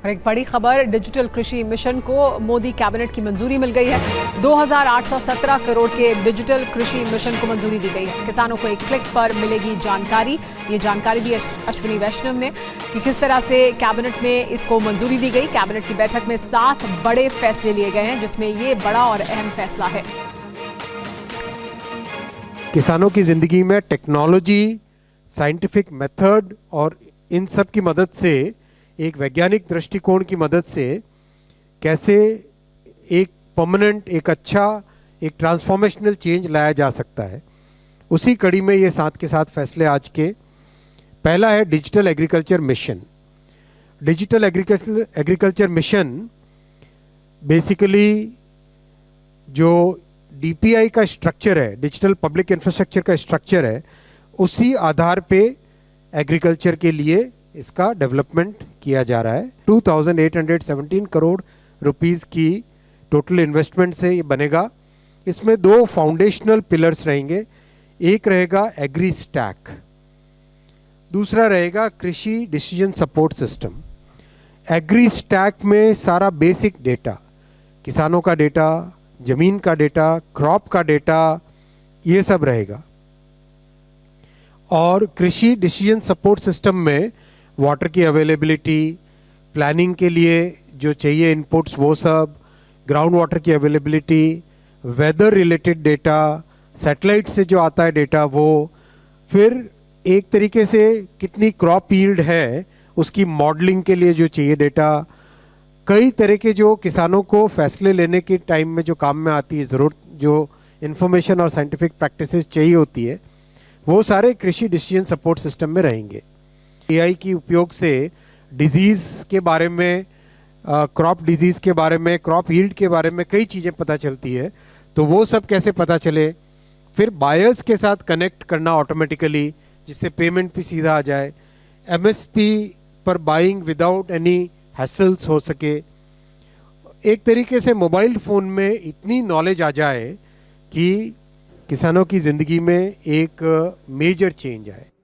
और एक बड़ी खबर, डिजिटल कृषि मिशन को मोदी कैबिनेट की मंजूरी मिल गई है। 2817 करोड़ के डिजिटल कृषि मिशन को मंजूरी दी गई है। किसानों को एक क्लिक पर मिलेगी जानकारी। ये जानकारी दी अश्विनी वैष्णव ने कि किस तरह से कैबिनेट में इसको मंजूरी दी गई। कैबिनेट की बैठक में 7 बड़े फैसले लिए गए हैं, जिसमें ये बड़ा और अहम फैसला है। किसानों की जिंदगी में टेक्नोलॉजी, साइंटिफिक मेथड और इन सब की मदद से, एक वैज्ञानिक दृष्टिकोण की मदद से कैसे एक परमानेंट, एक अच्छा, एक ट्रांसफॉर्मेशनल चेंज लाया जा सकता है, उसी कड़ी में ये साथ के साथ फैसले आज के। पहला है digital agriculture mission. Digital agriculture mission basically जो डीपीआई का स्ट्रक्चर है, डिजिटल पब्लिक इंफ्रास्ट्रक्चर का स्ट्रक्चर है, उसी आधार पे एग्रीकल्चर के लिए इसका डेवलपमेंट किया जा रहा है। 2817 करोड़ रुपीस की टोटल इन्वेस्टमेंट से ये बनेगा। इसमें 2 फाउंडेशनल पिलर्स रहेंगे। एक रहेगा एग्री स्टैक, दूसरा रहेगा कृषि decision support system. Agri stack में सारा बेसिक डेटा, किसानों का डेटा, जमीन का डेटा, क्रॉप का डेटा, ये सब रहेगा। और कृषि डिसीजन सपोर्ट सिस्टम में वाटर की अवेलेबिलिटी, प्लानिंग के लिए जो चाहिए इनपुट्स वो सब, ग्राउंड वाटर की availability, weather related data, satellite से जो आता है डेटा वो, फिर एक तरीके से कितनी क्रॉप यील्ड है उसकी मॉडलिंग के लिए जो चाहिए डेटा, कई तरह के जो किसानों को फैसले लेने के टाइम में जो काम में आती है ज़रूरत, जो इन्फॉर्मेशन और साइंटिफिक प्रैक्टिसेस चाहिए होती है, वो सारे कृषि डिसीजन सपोर्ट सिस्टम में रहेंगे। एआई की उपयोग से डिजीज़ के बारे में, क्रॉप डिजीज़ के बारे में, क्रॉप यील्ड के बारे में कई चीज़ें पता चलती है। तो वो सब कैसे पता चले, फिर बायर्स के साथ कनेक्ट करना ऑटोमेटिकली, जिससे पेमेंट भी सीधा आ जाए, एमएसपी पर बाइंग विदाउट एनी हैसल्स हो सके। एक तरीके से मोबाइल फ़ोन में इतनी नॉलेज आ जाए कि किसानों की ज़िंदगी में एक मेजर चेंज आए।